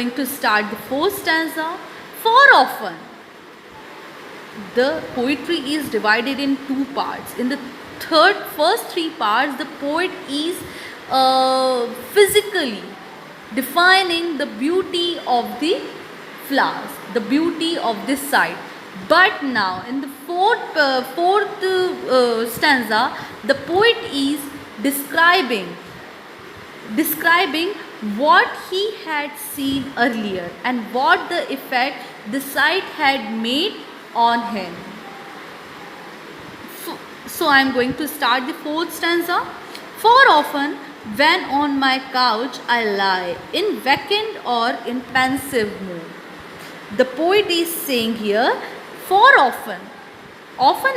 Going to start the fourth stanza. For often, the poetry is divided in two parts. In the first three parts, the poet is physically defining the beauty of the flowers, the beauty of this site. But now, in the fourth stanza, the poet is describing what he had seen earlier and what the effect the sight had made on him. So I am going to start the fourth stanza. For often, when on my couch I lie in vacant or in pensive mood. The poet is saying here, for often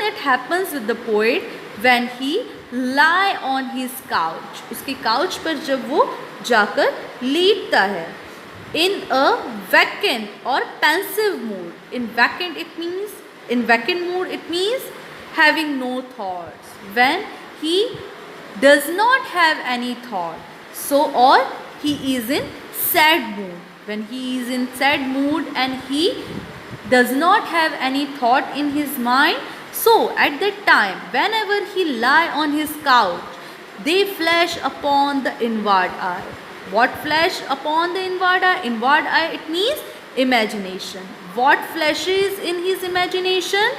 it happens with the poet when he lie on his couch. उसके couch पर जब वो जाकर लेटता है. In a vacant or pensive mood. In vacant mood it means having no thoughts. When he does not have any thought. So or he is in sad mood. When he is in sad mood and he does not have any thought in his mind, so at that time, whenever he lie on his couch, they flash upon the inward eye. What flash upon the inward eye? Inward eye, it means imagination. What flashes in his imagination?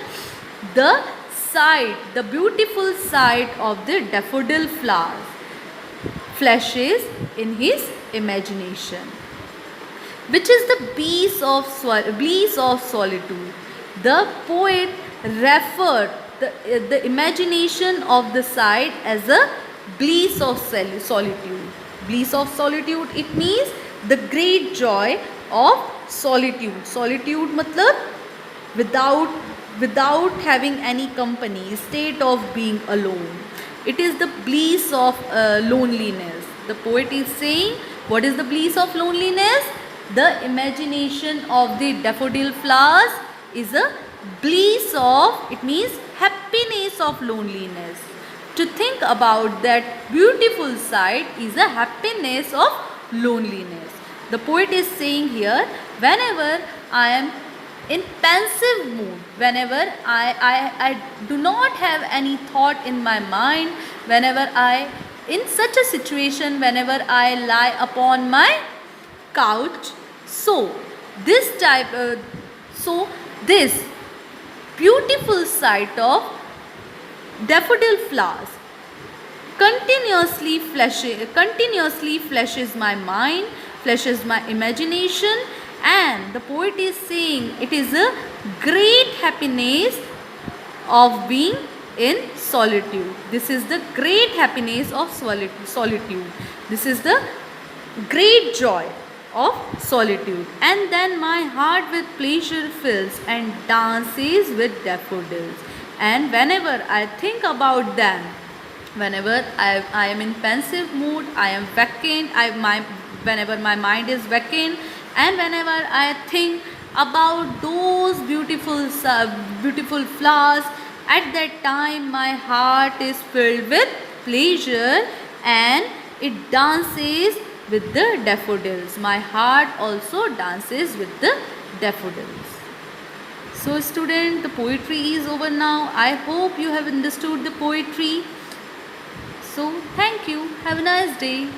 The sight, the beautiful sight of the daffodil flowers flashes in his imagination, which is the bliss of solitude. The poet referred the imagination of the sight as a bliss of solitude. Bliss of solitude, it means the great joy of solitude. Solitude matlab without having any company, state of being alone. It is the bliss of loneliness. The poet is saying, what is the bliss of loneliness? The imagination of the daffodil flowers is a bliss of, it means happiness of loneliness. To think about that beautiful sight is a happiness of loneliness. The poet is saying here, whenever I am in pensive mood, whenever I do not have any thought in my mind, whenever in such a situation, whenever I lie upon my couch, so this beautiful sight of daffodil flowers continuously flashes my mind, flashes my imagination, and the poet is saying it is a great happiness of being in solitude. This is the great happiness of solitude. This is the great joy of solitude. And then my heart with pleasure fills and dances with daffodils. And whenever I think about them, whenever I am in pensive mood, I am vacant, whenever my mind is vacant, and whenever I think about those beautiful flowers, at that time my heart is filled with pleasure and it dances with the daffodils. My heart also dances with the daffodils. So student, the poetry is over now. I hope you have understood the poetry. So thank you. Have a nice day.